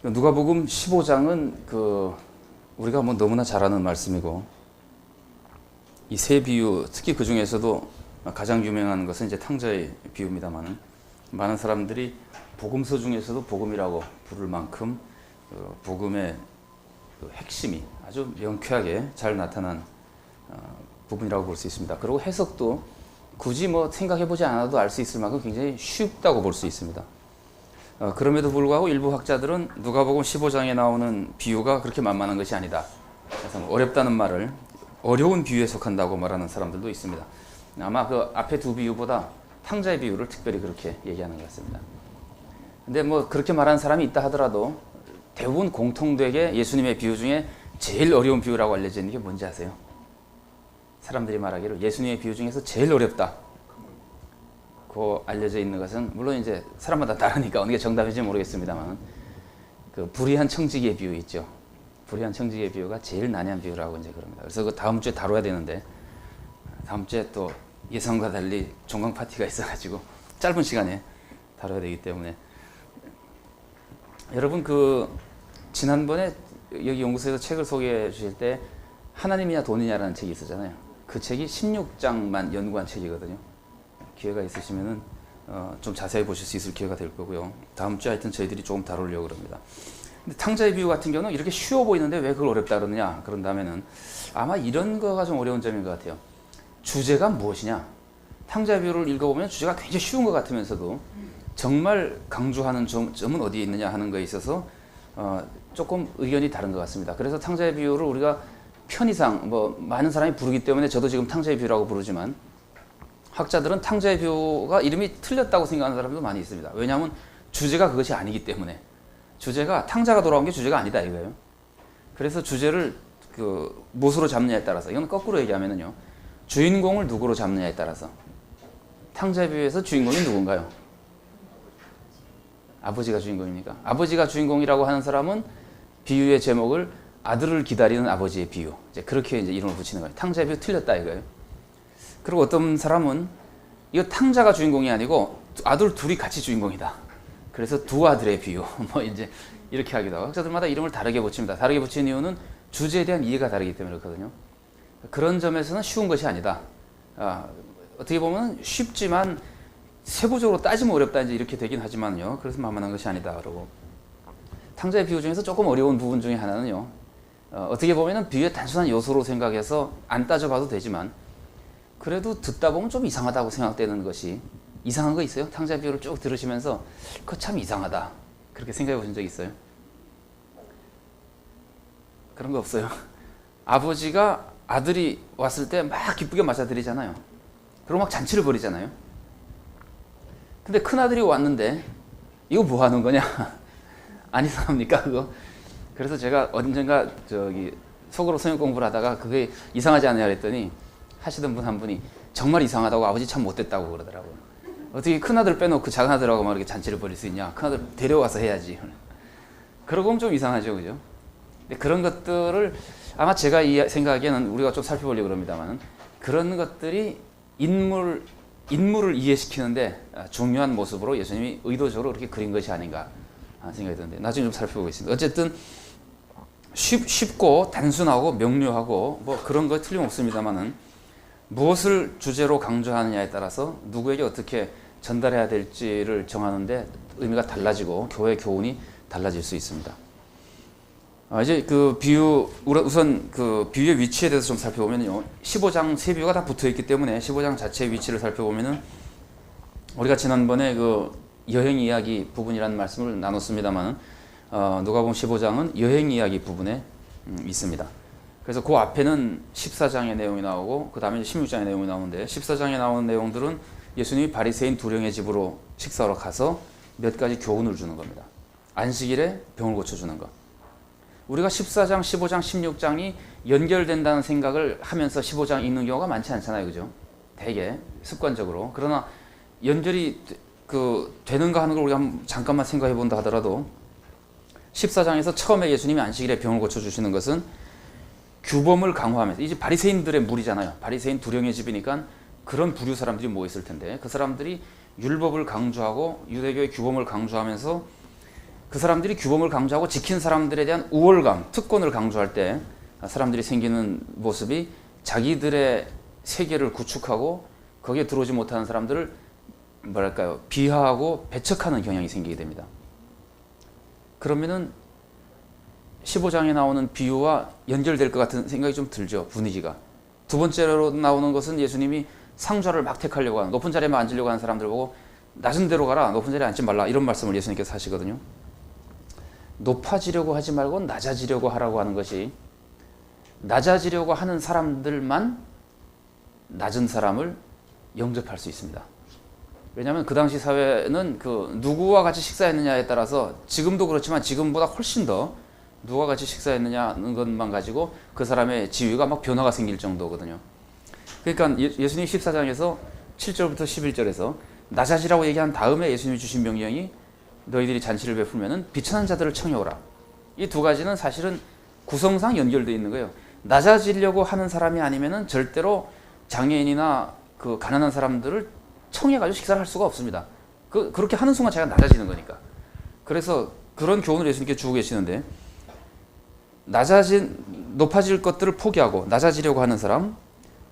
누가복음 15장은 우리가 뭐 너무나 잘 아는 말씀이고, 이 세 비유, 특히 그 중에서도 가장 유명한 것은 이제 탕자의 비유입니다만, 많은 사람들이 복음서 중에서도 복음이라고 부를 만큼 복음의 핵심이 아주 명쾌하게 잘 나타난 부분이라고 볼 수 있습니다. 그리고 해석도 굳이 뭐 생각해보지 않아도 알 수 있을 만큼 굉장히 쉽다고 볼 수 있습니다. 그럼에도 불구하고 일부 학자들은 누가복음 15장에 나오는 비유가 그렇게 만만한 것이 아니다, 그래서 어렵다는 말을 어려운 비유에 속한다고 말하는 사람들도 있습니다. 아마 그 앞에 두 비유보다 탕자의 비유를 특별히 그렇게 얘기하는 것 같습니다. 근데 뭐 그렇게 말하는 사람이 있다 하더라도 대부분 공통되게 예수님의 비유 중에 제일 어려운 비유라고 알려져 있는 게 뭔지 아세요? 사람들이 말하기를 예수님의 비유 중에서 제일 어렵다 고 알려져 있는 것은, 물론 이제 사람마다 다르니까 어느 게 정답인지 모르겠습니다만, 그 불의한 청지기의 비유 있죠. 불의한 청지기의 비유가 제일 난해한 비유라고 이제 그럽니다. 그래서 그 다음 주에 다뤄야 되는데, 다음 주에 또 예상과 달리 종강 파티가 있어가지고 짧은 시간에 다뤄야 되기 때문에, 여러분 지난번에 여기 연구소에서 책을 소개해 주실 때 하나님이냐 돈이냐라는 책이 있었잖아요. 그 책이 16장만 연구한 책이거든요. 기회가 있으시면은 좀 자세히 보실 수 있을 기회가 될 거고요. 다음 주에 하여튼 저희들이 조금 다루려고 그럽니다. 근데 탕자의 비유 같은 경우는 이렇게 쉬워 보이는데 왜 그걸 어렵다 그러느냐? 그런 다음에는 아마 이런 거가 좀 어려운 점인 것 같아요. 주제가 무엇이냐? 탕자의 비유를 읽어보면 주제가 굉장히 쉬운 것 같으면서도 정말 강조하는 점은 어디에 있느냐 하는 거에 있어서 조금 의견이 다른 것 같습니다. 그래서 탕자의 비유를 우리가 편의상 뭐 많은 사람이 부르기 때문에 저도 지금 탕자의 비유라고 부르지만, 학자들은 탕자의 비유가 이름이 틀렸다고 생각하는 사람도 많이 있습니다. 왜냐하면 주제가 그것이 아니기 때문에. 주제가 탕자가 돌아온 게 주제가 아니다 이거예요. 그래서 주제를 무엇으로 잡느냐에 따라서, 이건 거꾸로 얘기하면은요, 주인공을 누구로 잡느냐에 따라서. 탕자의 비유에서 주인공이 누군가요? 아버지가 주인공입니까? 아버지가 주인공이라고 하는 사람은 비유의 제목을 아들을 기다리는 아버지의 비유, 이제 그렇게 이제 이름을 붙이는 거예요. 탕자의 비유 틀렸다 이거예요. 그리고 어떤 사람은 이거 탕자가 주인공이 아니고 아들 둘이 같이 주인공이다, 그래서 두 아들의 비유, 뭐 이제 이렇게 하기도 하고, 학자들마다 이름을 다르게 붙입니다. 다르게 붙이는 이유는 주제에 대한 이해가 다르기 때문에 그렇거든요. 그런 점에서는 쉬운 것이 아니다. 어떻게 보면 쉽지만 세부적으로 따지면 어렵다 이제 이렇게 되긴 하지만요, 그래서 만만한 것이 아니다 그러고, 탕자의 비유 중에서 조금 어려운 부분 중에 하나는요, 어떻게 보면은 비유의 단순한 요소로 생각해서 안 따져봐도 되지만, 그래도 듣다 보면 좀 이상하다고 생각되는 것이, 이상한 거 있어요? 탕자의 비유를 쭉 들으시면서 그거 참 이상하다 그렇게 생각해 보신 적 있어요? 그런 거 없어요? 아버지가 아들이 왔을 때 막 기쁘게 맞아들이잖아요. 그리고 막 잔치를 벌이잖아요. 근데 큰아들이 왔는데 이거 뭐 하는 거냐? 안 이상합니까 그거? 그래서 제가 언젠가 속으로 성역 공부를 하다가 그게 이상하지 않냐 그랬더니, 하시던 분 한 분이 정말 이상하다고, 아버지 참 못됐다고 그러더라고요. 어떻게 큰아들 빼놓고 작은아들하고 막 이렇게 잔치를 벌일 수 있냐? 큰아들 데려와서 해야지. 그러고 보면 좀 이상하죠, 그죠? 근데 그런 것들을 아마 제가 생각하기에는 우리가 좀 살펴보려고 그럽니다만, 그런 것들이 인물을 이해시키는데 중요한 모습으로 예수님이 의도적으로 그렇게 그린 것이 아닌가 하는 생각이 드는데, 나중에 좀 살펴보겠습니다. 어쨌든 쉽고 단순하고 명료하고 뭐 그런 거 틀림없습니다만은, 무엇을 주제로 강조하느냐에 따라서 누구에게 어떻게 전달해야 될지를 정하는데 의미가 달라지고 교회의 교훈이 달라질 수 있습니다. 이제 우선 비유의 위치에 대해서 좀 살펴보면요, 15장 세 비유가 다 붙어 있기 때문에 15장 자체의 위치를 살펴보면은, 우리가 지난번에 여행 이야기 부분이라는 말씀을 나눴습니다만, 누가복음 15장은 여행 이야기 부분에 있습니다. 그래서 그 앞에는 14장의 내용이 나오고 그 다음에 16장의 내용이 나오는데, 14장에 나오는 내용들은 예수님이 바리새인 두령의 집으로 식사하러 가서 몇 가지 교훈을 주는 겁니다. 안식일에 병을 고쳐주는 것. 우리가 14장, 15장, 16장이 연결된다는 생각을 하면서 15장 읽는 경우가 많지 않잖아요, 그죠? 되게 습관적으로. 그러나 연결이 되는가 하는 걸 우리가 잠깐만 생각해 본다 하더라도, 14장에서 처음에 예수님이 안식일에 병을 고쳐주시는 것은 규범을 강화하면서, 이제 바리새인들의 무리잖아요. 바리새인 두령의 집이니까 그런 부류 사람들이 모였을 텐데, 그 사람들이 율법을 강조하고 유대교의 규범을 강조하면서 그 사람들이 규범을 강조하고 지킨 사람들에 대한 우월감, 특권을 강조할 때 사람들이 생기는 모습이 자기들의 세계를 구축하고 거기에 들어오지 못하는 사람들을 뭐랄까요, 비하하고 배척하는 경향이 생기게 됩니다. 그러면은 15장에 나오는 비유와 연결될 것 같은 생각이 좀 들죠. 분위기가. 두 번째로 나오는 것은 예수님이 상좌를 막 택하려고 하는, 높은 자리에만 앉으려고 하는 사람들 보고 낮은 데로 가라, 높은 자리에 앉지 말라, 이런 말씀을 예수님께서 하시거든요. 높아지려고 하지 말고 낮아지려고 하라고 하는 것이, 낮아지려고 하는 사람들만 낮은 사람을 영접할 수 있습니다. 왜냐하면 그 당시 사회는 그 누구와 같이 식사했느냐에 따라서, 지금도 그렇지만 지금보다 훨씬 더 누가 같이 식사했느냐는 것만 가지고 그 사람의 지위가 막 변화가 생길 정도거든요. 그러니까 예수님 14장에서 7절부터 11절에서 낮아지라고 얘기한 다음에 예수님이 주신 명령이 너희들이 잔치를 베풀면은 비천한 자들을 청해오라. 이 두 가지는 사실은 구성상 연결되어 있는 거예요. 낮아지려고 하는 사람이 아니면은 절대로 장애인이나 그 가난한 사람들을 청해가지고 식사를 할 수가 없습니다. 그렇게 하는 순간 자기가 낮아지는 거니까. 그래서 그런 교훈을 예수님께 주고 계시는데, 높아질 것들을 포기하고 낮아지려고 하는 사람,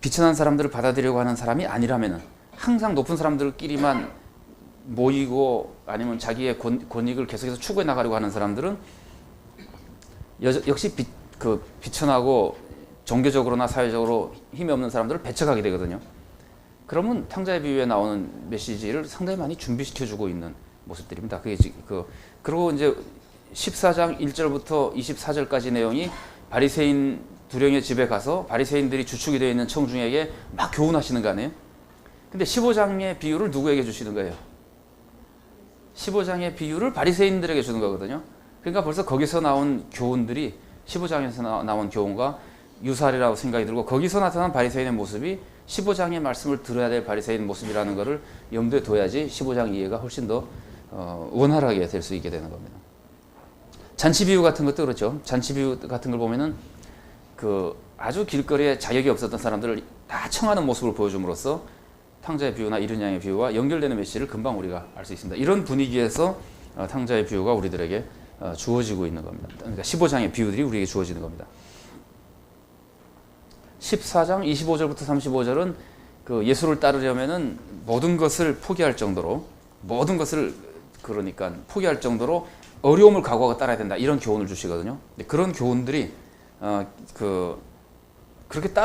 비천한 사람들을 받아들이려고 하는 사람이 아니라면은, 항상 높은 사람들끼리만 모이고 아니면 자기의 권익을 계속해서 추구해 나가려고 하는 사람들은 역시 비천하고 종교적으로나 사회적으로 힘이 없는 사람들을 배척하게 되거든요. 그러면 탕자의 비유에 나오는 메시지를 상당히 많이 준비시켜주고 있는 모습들입니다. 그리고 이제 14장 1절부터 24절까지 내용이 바리새인 두령의 집에 가서 바리새인들이 주축이 되어 있는 청중에게 막 교훈하시는 거 아니에요? 근데 15장의 비유를 누구에게 주시는 거예요? 15장의 비유를 바리새인들에게 주는 거거든요. 그러니까 벌써 거기서 나온 교훈들이 15장에서 나온 교훈과 유사리라고 생각이 들고, 거기서 나타난 바리새인의 모습이 15장의 말씀을 들어야 될 바리새인 모습이라는 것을 염두에 둬야지 15장 이해가 훨씬 더 원활하게 될 수 있게 되는 겁니다. 잔치 비유 같은 것도 그렇죠. 잔치 비유 같은 걸 보면은 아주 길거리에 자격이 없었던 사람들을 다 청하는 모습을 보여줌으로써 탕자의 비유나 이른 양의 비유와 연결되는 메시지를 금방 우리가 알 수 있습니다. 이런 분위기에서 탕자의 비유가 우리들에게 주어지고 있는 겁니다. 그러니까 15장의 비유들이 우리에게 주어지는 겁니다. 14장 25절부터 35절은 예수를 따르려면은 모든 것을 포기할 정도로, 그러니까 포기할 정도로 어려움을 각오하고 따라야 된다, 이런 교훈을 주시거든요. 그런 교훈들이 그렇게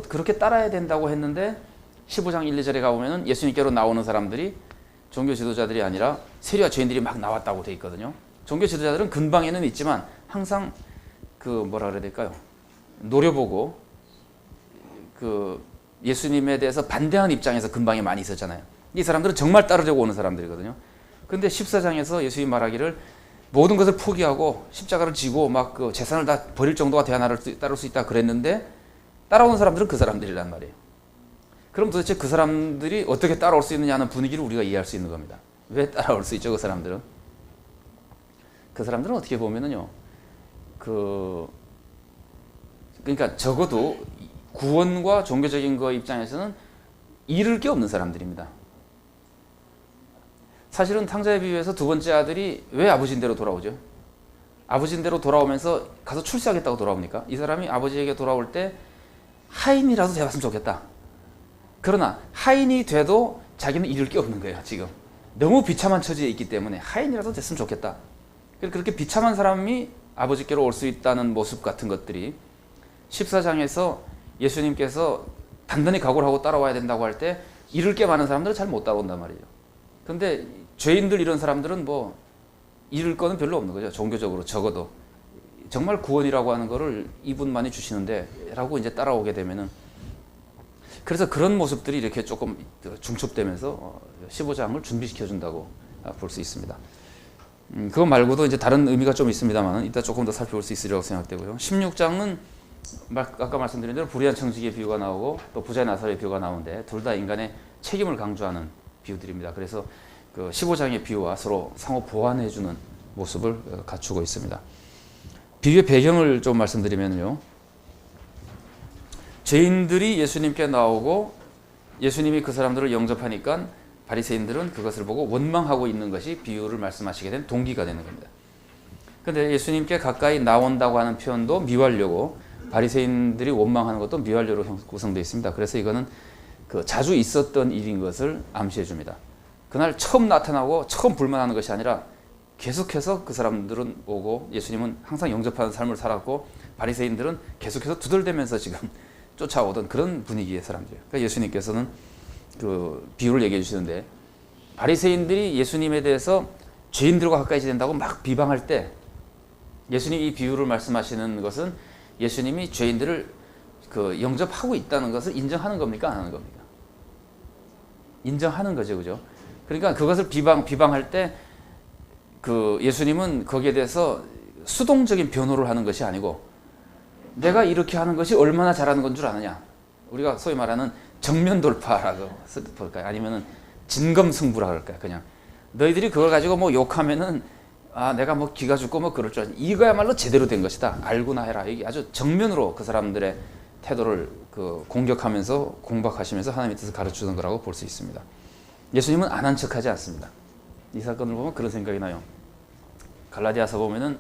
그렇게 따라야 된다고 했는데 15장 1, 2절에 가보면은 예수님께로 나오는 사람들이 종교 지도자들이 아니라 세리와 죄인들이 막 나왔다고 돼 있거든요. 종교 지도자들은 근방에는 있지만 항상 뭐라 그래야 될까요? 노려보고 예수님에 대해서 반대하는 입장에서 근방에 많이 있었잖아요. 이 사람들은 정말 따르려고 오는 사람들이거든요. 근데 14장에서 예수님 말하기를 모든 것을 포기하고 십자가를 지고 막 재산을 다 버릴 정도가 돼야 나를 따를 수 있다 그랬는데, 따라오는 사람들은 그 사람들이란 말이에요. 그럼 도대체 그 사람들이 어떻게 따라올 수 있느냐 하는 분위기를 우리가 이해할 수 있는 겁니다. 왜 따라올 수 있죠, 그 사람들은? 그 사람들은 어떻게 보면은요, 그러니까 적어도 구원과 종교적인 거 입장에서는 잃을 게 없는 사람들입니다. 사실은 탕자의 비유에서 두 번째 아들이 왜 아버지인대로 돌아오죠? 아버지인대로 돌아오면서 가서 출세하겠다고 돌아오니까, 이 사람이 아버지에게 돌아올 때 하인이라도 되었으면 좋겠다. 그러나 하인이 돼도 자기는 잃을 게 없는 거예요. 지금 너무 비참한 처지에 있기 때문에 하인이라도 됐으면 좋겠다. 그렇게 비참한 사람이 아버지께로 올 수 있다는 모습 같은 것들이 14장에서 예수님께서 단단히 각오를 하고 따라와야 된다고 할 때 잃을 게 많은 사람들은 잘 못 따라온단 말이에요. 근데 죄인들 이런 사람들은 잃을 거는 별로 없는 거죠. 종교적으로 적어도 정말 구원이라고 하는 거를 이분만이 주시는데 라고 이제 따라오게 되면은, 그래서 그런 모습들이 이렇게 조금 중첩되면서 15장을 준비시켜 준다고 볼 수 있습니다. 그거 말고도 이제 다른 의미가 좀 있습니다만 이따 조금 더 살펴볼 수 있으리라고 생각되고요. 16장은 아까 말씀드린 대로 불의한 청지기의 비유가 나오고 또 부자의 나사로의 비유가 나오는데, 둘 다 인간의 책임을 강조하는 비유들입니다. 그래서 15장의 비유와 서로 상호 보완해주는 모습을 갖추고 있습니다. 비유의 배경을 좀 말씀드리면요, 죄인들이 예수님께 나오고 예수님이 그 사람들을 영접하니까 바리새인들은 그것을 보고 원망하고 있는 것이 비유를 말씀하시게 된 동기가 되는 겁니다. 그런데 예수님께 가까이 나온다고 하는 표현도 미워하려고, 바리새인들이 원망하는 것도 미워하려고 구성되어 있습니다. 그래서 이거는 그 자주 있었던 일인 것을 암시해 줍니다. 그날 처음 나타나고 처음 불만하는 것이 아니라 계속해서 그 사람들은 오고, 예수님은 항상 영접하는 삶을 살았고 바리새인들은 계속해서 두들대면서 지금 쫓아오던 그런 분위기의 사람들이에요. 그러니까 예수님께서는 그 비유를 얘기해 주시는데, 바리새인들이 예수님에 대해서 죄인들과 가까이 지낸다고 막 비방할 때 예수님이 이 비유를 말씀하시는 것은 예수님이 죄인들을 그 영접하고 있다는 것을 인정하는 겁니까? 안 하는 겁니까? 인정하는 거죠. 그죠? 그러니까 그것을 비방할 때 그 예수님은 거기에 대해서 수동적인 변호를 하는 것이 아니고, 내가 이렇게 하는 것이 얼마나 잘하는 건 줄 아느냐. 우리가 소위 말하는 정면 돌파라고 볼까요? 아니면은 진검승부라 그럴까요? 그냥 너희들이 그걸 가지고 뭐 욕하면은 내가 뭐 기가 죽고 뭐 그럴 줄 알지. 이거야말로 제대로 된 것이다. 알구나 해라. 이게 아주 정면으로 그 사람들의 태도를 그 공격하면서 공박하시면서 하나님의 뜻을 가르치는 거라고 볼 수 있습니다. 예수님은 안 한 척하지 않습니다. 이 사건을 보면 그런 생각이 나요. 갈라디아서 보면은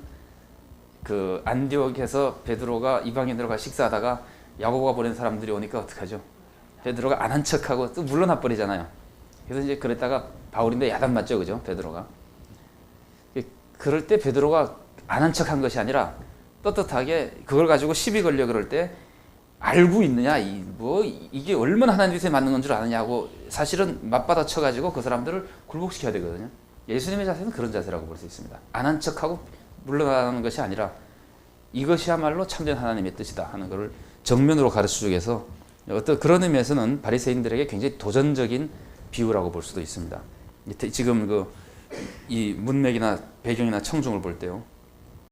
그 안디옥에서 베드로가 이방인들과 식사하다가 야고보가 보낸 사람들이 오니까 어떡하죠? 베드로가 안 한 척하고 또 물러나 버리잖아요. 그래서 이제 그랬다가 바울인데 야단 맞죠, 그죠? 베드로가. 그럴 때 베드로가 안 한 척한 것이 아니라 떳떳하게 그걸 가지고 시비 걸려 그럴 때 알고 있느냐, 이게 얼마나 하나님 뜻에 맞는 건 줄 아느냐고 사실은 맞받아 쳐가지고 그 사람들을 굴복시켜야 되거든요. 예수님의 자세는 그런 자세라고 볼 수 있습니다. 안 한 척하고 물러나는 것이 아니라 이것이야말로 참된 하나님의 뜻이다 하는 것을 정면으로 가르쳐주기 위해서, 어떤 그런 의미에서는 바리새인들에게 굉장히 도전적인 비유라고 볼 수도 있습니다. 지금 이 문맥이나 배경이나 청중을 볼 때요,